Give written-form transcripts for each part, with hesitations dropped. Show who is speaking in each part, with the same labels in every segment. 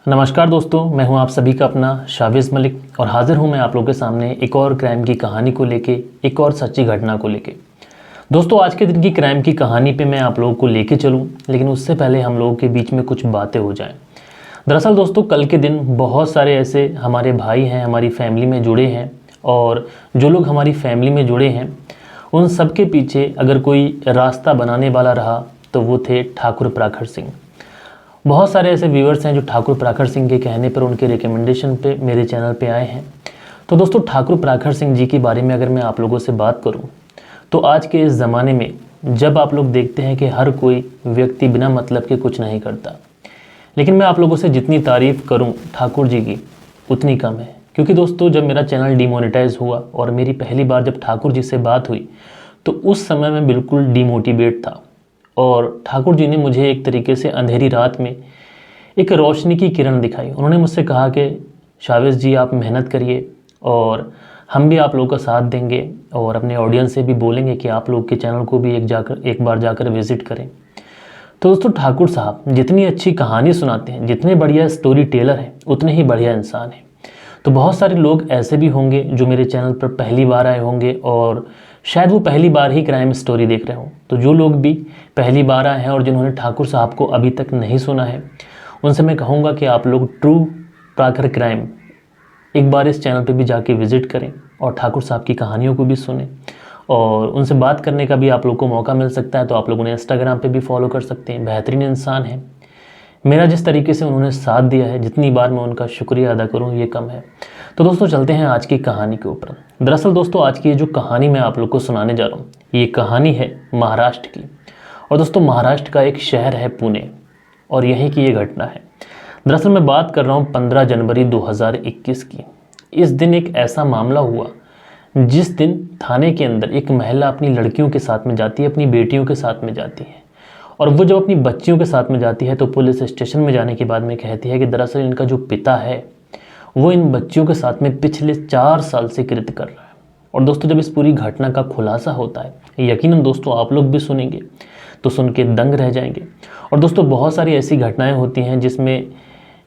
Speaker 1: नमस्कार दोस्तों, मैं हूं आप सभी का अपना शाविज़ मलिक और हाज़िर हूं मैं आप लोगों के सामने एक और क्राइम की कहानी को लेके, एक और सच्ची घटना को लेके। दोस्तों, आज के दिन की क्राइम की कहानी पे मैं आप लोगों को लेके चलूं, लेकिन उससे पहले हम लोगों के बीच में कुछ बातें हो जाएं। दरअसल दोस्तों, कल के दिन बहुत सारे ऐसे हमारे भाई हैं, हमारी फैमिली में जुड़े हैं, और जो लोग हमारी फैमिली में जुड़े हैं उन सब के पीछे अगर कोई रास्ता बनाने वाला रहा तो वो थे ठाकुर प्रखर सिंह। बहुत सारे ऐसे व्यूअर्स हैं जो ठाकुर प्रखर सिंह के कहने पर, उनके रिकमेंडेशन पे मेरे चैनल पे आए हैं। तो दोस्तों, ठाकुर प्रखर सिंह जी के बारे में अगर मैं आप लोगों से बात करूं तो आज के इस ज़माने में जब आप लोग देखते हैं कि हर कोई व्यक्ति बिना मतलब के कुछ नहीं करता, लेकिन मैं आप लोगों से जितनी तारीफ़ करूं ठाकुर जी की उतनी कम है। क्योंकि दोस्तों, जब मेरा चैनल डिमोनेटाइज हुआ और मेरी पहली बार जब ठाकुर जी से बात हुई तो उस समय मैं बिल्कुल डिमोटिवेट था, और ठाकुर जी ने मुझे एक तरीके से अंधेरी रात में एक रोशनी की किरण दिखाई। उन्होंने मुझसे कहा कि शाविज़ जी, आप मेहनत करिए और हम भी आप लोगों का साथ देंगे, और अपने ऑडियंस से भी बोलेंगे कि आप लोग के चैनल को भी एक बार जाकर विज़िट करें। तो दोस्तों, ठाकुर साहब जितनी अच्छी कहानी सुनाते हैं, जितने बढ़िया स्टोरी टेलर हैं, उतने ही बढ़िया इंसान हैं। तो बहुत सारे लोग ऐसे भी होंगे जो मेरे चैनल पर पहली बार आए होंगे और शायद वो पहली बार ही क्राइम स्टोरी देख रहे हों। तो जो लोग भी पहली बार आए हैं और जिन्होंने ठाकुर साहब को अभी तक नहीं सुना है, उनसे मैं कहूँगा कि आप लोग ट्रू प्रखर क्राइम एक बार इस चैनल पे भी जाके विज़िट करें और ठाकुर साहब की कहानियों को भी सुनें, और उनसे बात करने का भी आप लोग को मौका मिल सकता है। तो आप लोग उन्हें इंस्टाग्राम पे भी फॉलो कर सकते हैं। बेहतरीन इंसान है। मेरा जिस तरीके से उन्होंने साथ दिया है, जितनी बार मैं उनका शुक्रिया अदा करूं ये कम है। तो दोस्तों, चलते हैं आज की कहानी के ऊपर। दरअसल दोस्तों, आज की ये जो कहानी मैं आप लोग को सुनाने जा रहा हूँ, ये कहानी है महाराष्ट्र की। और दोस्तों, महाराष्ट्र का एक शहर है पुणे, और यहीं की ये घटना है। दरअसल मैं बात कर रहा हूँ 15 जनवरी 2021 की। इस दिन एक ऐसा मामला हुआ जिस दिन थाने के अंदर एक महिला अपनी लड़कियों के साथ में जाती है, अपनी बेटियों के साथ में जाती है, और वो जब अपनी बच्चियों के साथ में जाती है तो पुलिस स्टेशन में जाने के बाद में कहती है कि दरअसल इनका जो पिता है वो इन बच्चियों के साथ में पिछले 4 साल से कृत्य कर रहा है। और दोस्तों, जब इस पूरी घटना का खुलासा होता है, यकीनन दोस्तों आप लोग भी सुनेंगे तो सुन के दंग रह जाएंगे। और दोस्तों, बहुत सारी ऐसी घटनाएं होती हैं जिसमें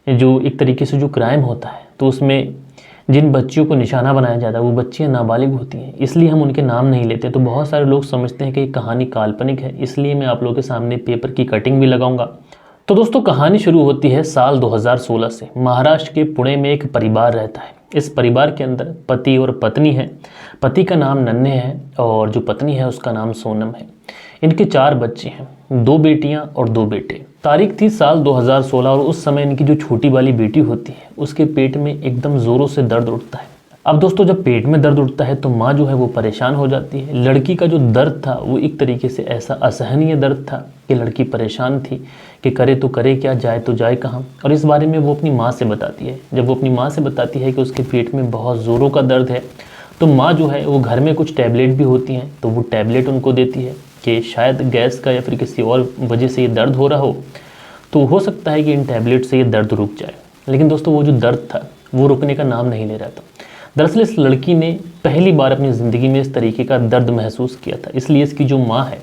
Speaker 1: जो एक तरीके से जो क्राइम होता है, तो उसमें जिन बच्चियों को निशाना बनाया जाता है वो बच्चियां नाबालिग होती हैं, इसलिए हम उनके नाम नहीं लेते। तो बहुत सारे लोग समझते हैं कि ये कहानी काल्पनिक है, इसलिए मैं आप लोगों के सामने पेपर की कटिंग भी लगाऊंगा। तो दोस्तों, कहानी शुरू होती है साल 2016 से। महाराष्ट्र के पुणे में एक परिवार रहता है। इस परिवार के अंदर पति और पत्नी है। पति का नाम नन्हे है और जो पत्नी है उसका नाम सोनम है। इनके 4 बच्चे हैं, 2 बेटियां और 2 बेटे। तारीख थी साल 2016, और उस समय इनकी जो छोटी वाली बेटी होती है उसके पेट में एकदम ज़ोरों से दर्द उठता है। अब दोस्तों, जब पेट में दर्द उठता है तो माँ जो है वो परेशान हो जाती है। लड़की का जो दर्द था वो एक तरीके से ऐसा असहनीय दर्द था कि लड़की परेशान थी कि करे तो करे क्या, जाए तो जाए कहाँ। और इस बारे में वो अपनी माँ से बताती है। जब वो अपनी माँ से बताती है कि उसके पेट में बहुत ज़ोरों का दर्द है, तो माँ जो है वो घर में कुछ टैबलेट भी होती हैं, तो वो टैबलेट उनको देती है कि शायद गैस का या फिर किसी और वजह से ये दर्द हो रहा हो, तो हो सकता है कि इन टैबलेट से ये दर्द रुक जाए। लेकिन दोस्तों, वो जो दर्द था वो रुकने का नाम नहीं ले रहा था। दरअसल इस लड़की ने पहली बार अपनी ज़िंदगी में इस तरीके का दर्द महसूस किया था, इसलिए इसकी जो माँ है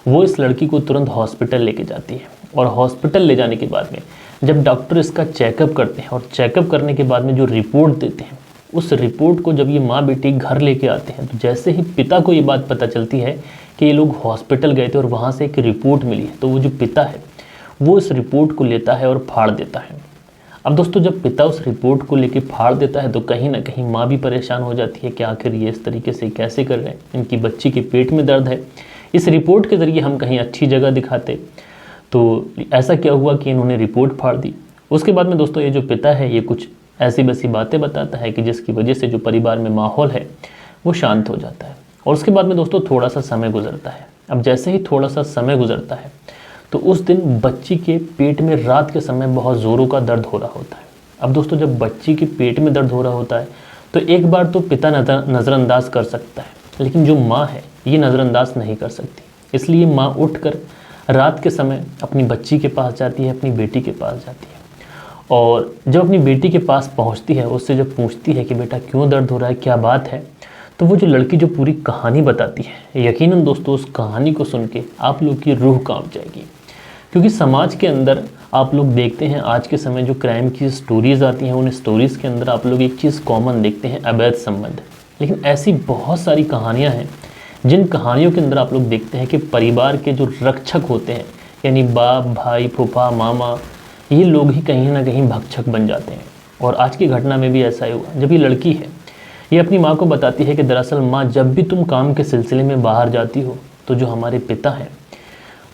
Speaker 1: वो इस लड़की को तुरंत हॉस्पिटल लेके जाती है। और हॉस्पिटल ले जाने के बाद में जब डॉक्टर इसका चेकअप करते हैं, और चेकअप करने के बाद में जो रिपोर्ट देते हैं, उस रिपोर्ट को जब ये माँ बेटी घर लेके आते हैं, तो जैसे ही पिता को ये बात पता चलती है कि ये लोग हॉस्पिटल गए थे और वहाँ से एक रिपोर्ट मिली है, तो वो जो पिता है वो इस रिपोर्ट को लेता है और फाड़ देता है। अब दोस्तों, जब पिता उस रिपोर्ट को लेके फाड़ देता है तो कहीं ना कहीं माँ भी परेशान हो जाती है कि आखिर ये इस तरीके से कैसे कर रहे हैं, इनकी बच्ची के पेट में दर्द है, इस रिपोर्ट के ज़रिए हम कहीं अच्छी जगह दिखाते। तो ऐसा क्या हुआ कि इन्होंने रिपोर्ट फाड़ दी। उसके बाद में दोस्तों, ये जो पिता है ये कुछ ऐसी वैसी बातें बताता है कि जिसकी वजह से जो परिवार में माहौल है वो शांत हो जाता है। और उसके बाद में दोस्तों थोड़ा सा समय गुजरता है। अब जैसे ही थोड़ा सा समय गुजरता है तो उस दिन बच्ची के पेट में रात के समय बहुत ज़ोरों का दर्द हो रहा होता है। अब दोस्तों, जब बच्ची के पेट में दर्द हो रहा होता है तो एक बार तो पिता नज़रअंदाज कर सकता है, लेकिन जो माँ है ये नज़रअंदाज नहीं कर सकती। इसलिए माँ उठकर रात के समय अपनी बच्ची के पास जाती है, अपनी बेटी के पास जाती है। और जब अपनी बेटी के पास पहुंचती है, उससे जब पूछती है कि बेटा क्यों दर्द हो रहा है, क्या बात है, तो वो जो लड़की जो पूरी कहानी बताती है, यकीनन दोस्तों उस कहानी को सुन के आप लोग की रूह कांप जाएगी। क्योंकि समाज के अंदर आप लोग देखते हैं आज के समय जो क्राइम की स्टोरीज़ आती हैं, उन स्टोरीज़ के अंदर आप लोग एक चीज़ कॉमन देखते हैं, अवैध संबंध। लेकिन ऐसी बहुत सारी कहानियाँ हैं जिन कहानियों के अंदर आप लोग देखते हैं कि परिवार के जो रक्षक होते हैं, यानी बाप, भाई, फूफा, मामा, ये लोग ही कहीं ना कहीं भक्षक बन जाते हैं। और आज की घटना में भी ऐसा ही हुआ। जब ये लड़की है, ये अपनी माँ को बताती है कि दरअसल माँ, जब भी तुम काम के सिलसिले में बाहर जाती हो तो जो हमारे पिता हैं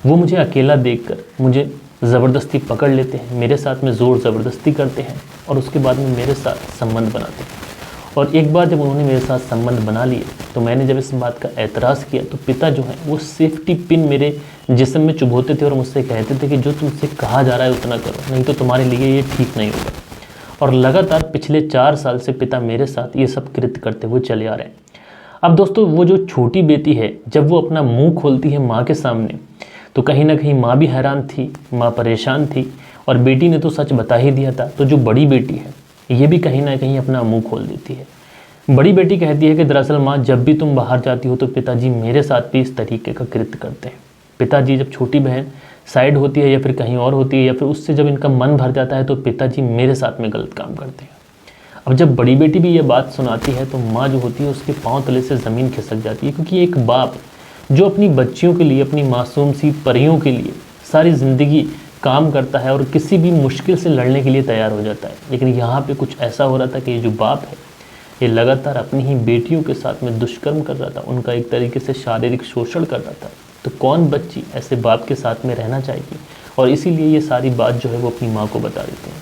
Speaker 1: वो मुझे अकेला देखकर मुझे ज़बरदस्ती पकड़ लेते हैं, मेरे साथ में ज़ोर ज़बरदस्ती करते हैं और उसके बाद में मेरे साथ संबंध बनाते हैं। और एक बार जब उन्होंने मेरे साथ संबंध बना लिए तो मैंने जब इस बात का एतराज़ किया तो पिता जो है वो सेफ्टी पिन मेरे जिस्म में चुभोते थे और मुझसे कहते थे कि जो तुमसे कहा जा रहा है उतना करो, नहीं तो तुम्हारे लिए ये ठीक नहीं होगा। और लगातार पिछले 4 साल से पिता मेरे साथ ये सब कृत्य करते हुए चले आ रहे हैं। अब दोस्तों, वो जो छोटी बेटी है, जब वो अपना मुंह खोलती है माँ के सामने तो कहीं ना कहीं माँ भी हैरान थी, माँ परेशान थी और बेटी ने तो सच बता ही दिया था। तो जो बड़ी बेटी है ये भी कहीं ना कहीं अपना मुंह खोल देती है। बड़ी बेटी कहती है कि दरअसल माँ, जब भी तुम बाहर जाती हो तो पिताजी मेरे साथ भी इस तरीके का कृत्य करते हैं। पिताजी, जब छोटी बहन साइड होती है या फिर कहीं और होती है या फिर उससे जब इनका मन भर जाता है तो पिताजी मेरे साथ में गलत काम करते हैं। अब जब बड़ी बेटी भी ये बात सुनाती है तो माँ जो होती है उसके पाँव तले से ज़मीन खिसक जाती है, क्योंकि एक बाप जो अपनी बच्चियों के लिए, अपनी मासूम सी परियों के लिए सारी ज़िंदगी काम करता है और किसी भी मुश्किल से लड़ने के लिए तैयार हो जाता है, लेकिन यहाँ पे कुछ ऐसा हो रहा था कि ये जो बाप है ये लगातार अपनी ही बेटियों के साथ में दुष्कर्म कर रहा था, उनका एक तरीके से शारीरिक शोषण कर रहा था। तो कौन बच्ची ऐसे बाप के साथ में रहना चाहेगी? और इसीलिए ये सारी बात जो है वो अपनी माँ को बता देते हैं।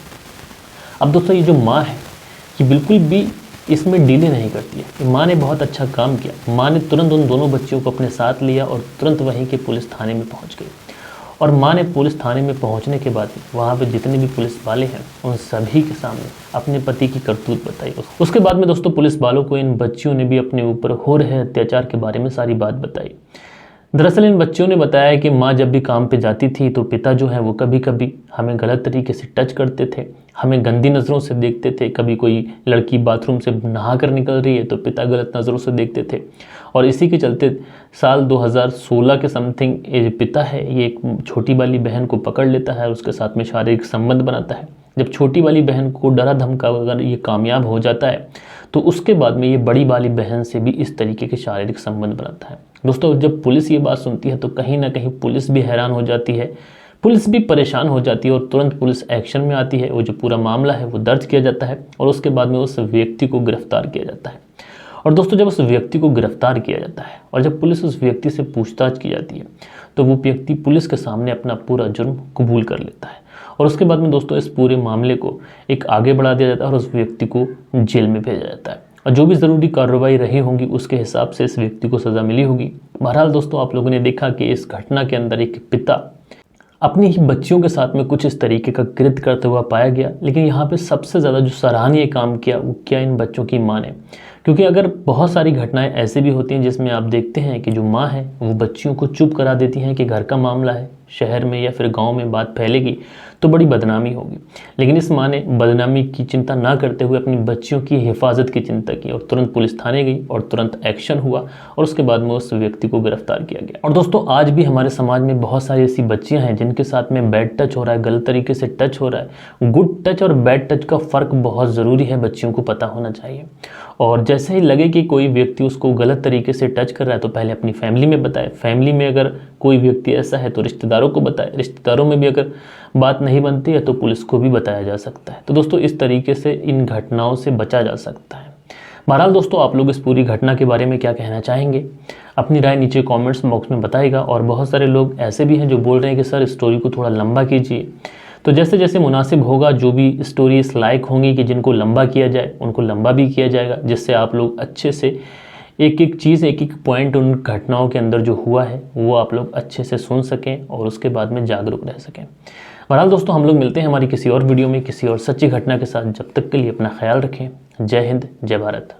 Speaker 1: अब दोस्तों, ये जो माँ है ये बिल्कुल भी इसमें डिले नहीं करती है। माँ ने बहुत अच्छा काम किया। माँ ने तुरंत उन दोनों बच्चियों को अपने साथ लिया और तुरंत वहीं के पुलिस थाने में पहुँच गई। और माँ ने पुलिस थाने में पहुंचने के बाद वहाँ पे जितने भी पुलिस वाले हैं उन सभी के सामने अपने पति की करतूत बताई। उसके बाद में दोस्तों, पुलिस वालों को इन बच्चियों ने भी अपने ऊपर हो रहे अत्याचार के बारे में सारी बात बताई। दरअसल इन बच्चियों ने बताया कि माँ जब भी काम पे जाती थी तो पिता जो है वो कभी कभी हमें गलत तरीके से टच करते थे, हमें गंदी नज़रों से देखते थे। कभी कोई लड़की बाथरूम से नहा कर निकल रही है तो पिता गलत नज़रों से देखते थे। और इसी के चलते साल 2016 के समथिंग ये पिता है ये एक छोटी वाली बहन को पकड़ लेता है और उसके साथ में शारीरिक संबंध बनाता है। जब छोटी वाली बहन को डरा धमका अगर ये कामयाब हो जाता है तो उसके बाद में ये बड़ी वाली बहन से भी इस तरीके के शारीरिक संबंध बनाता है। दोस्तों, जब पुलिस ये बात सुनती है तो कहीं ना कहीं पुलिस भी हैरान हो जाती है, पुलिस भी परेशान हो जाती है और तुरंत पुलिस एक्शन में आती है। वो जो पूरा मामला है वो दर्ज किया जाता है और उसके बाद में उस व्यक्ति को गिरफ्तार किया जाता है। और दोस्तों, जब उस व्यक्ति को गिरफ्तार किया जाता है और जब पुलिस उस व्यक्ति से पूछताछ की जाती है तो वो व्यक्ति पुलिस के सामने अपना पूरा जुर्म कबूल कर लेता है। और उसके बाद में दोस्तों, इस पूरे मामले को एक आगे बढ़ा दिया जाता है और उस व्यक्ति को जेल में भेजा जाता है। और जो भी ज़रूरी कार्रवाई रही होंगी उसके हिसाब से इस व्यक्ति को सज़ा मिली होगी। बहरहाल दोस्तों, आप लोगों ने देखा कि इस घटना के अंदर एक पिता अपनी ही बच्चियों के साथ में कुछ इस तरीके का कृत्य करते हुआ पाया गया। लेकिन यहाँ पे सबसे ज़्यादा जो सराहनीय काम किया वो किया इन बच्चों की माँ ने। क्योंकि अगर बहुत सारी घटनाएं ऐसे भी होती हैं जिसमें आप देखते हैं कि जो माँ है वो बच्चियों को चुप करा देती हैं कि घर का मामला है, शहर में या फिर गांव में बात फैलेगी तो बड़ी बदनामी होगी। लेकिन इस माँ ने बदनामी की चिंता ना करते हुए अपनी बच्चियों की हिफाजत की चिंता की और तुरंत पुलिस थाने गई और तुरंत एक्शन हुआ और उसके बाद में उस व्यक्ति को गिरफ्तार किया गया। और दोस्तों, आज भी हमारे समाज में बहुत सारी ऐसी बच्चियां हैं जिनके साथ में बैड टच हो रहा है, गलत तरीके से टच हो रहा है। गुड टच और बैड टच का फ़र्क बहुत ज़रूरी है, बच्चियों को पता होना चाहिए। और जैसे ही लगे कि कोई व्यक्ति उसको गलत तरीके से टच कर रहा है तो पहले अपनी फैमिली में बताए, फैमिली में अगर कोई व्यक्ति ऐसा है तो रिश्तेदारों को बताए, रिश्तेदारों में भी अगर बात नहीं बनती है तो पुलिस को भी बताया जा सकता है। तो दोस्तों, इस तरीके से इन घटनाओं से बचा जा सकता है। बहरहाल दोस्तों, आप लोग इस पूरी घटना के बारे में क्या कहना चाहेंगे? अपनी राय नीचे कमेंट्स बॉक्स में बताइएगा। और बहुत सारे लोग ऐसे भी हैं जो बोल रहे हैं कि सर स्टोरी को थोड़ा लंबा कीजिए। तो जैसे जैसे मुनासिब होगा, जो भी स्टोरीज लायक होंगी कि जिनको लंबा किया जाए उनको लंबा भी किया जाएगा, जिससे आप लोग अच्छे से एक एक चीज़, एक एक पॉइंट उन घटनाओं के अंदर जो हुआ है वो आप लोग अच्छे से सुन सकें और उसके बाद में जागरूक रह सकें। बहरहाल दोस्तों, हम लोग मिलते हैं हमारी किसी और वीडियो में किसी और सच्ची घटना के साथ। जब तक के लिए अपना ख्याल रखें। जय हिंद, जय भारत।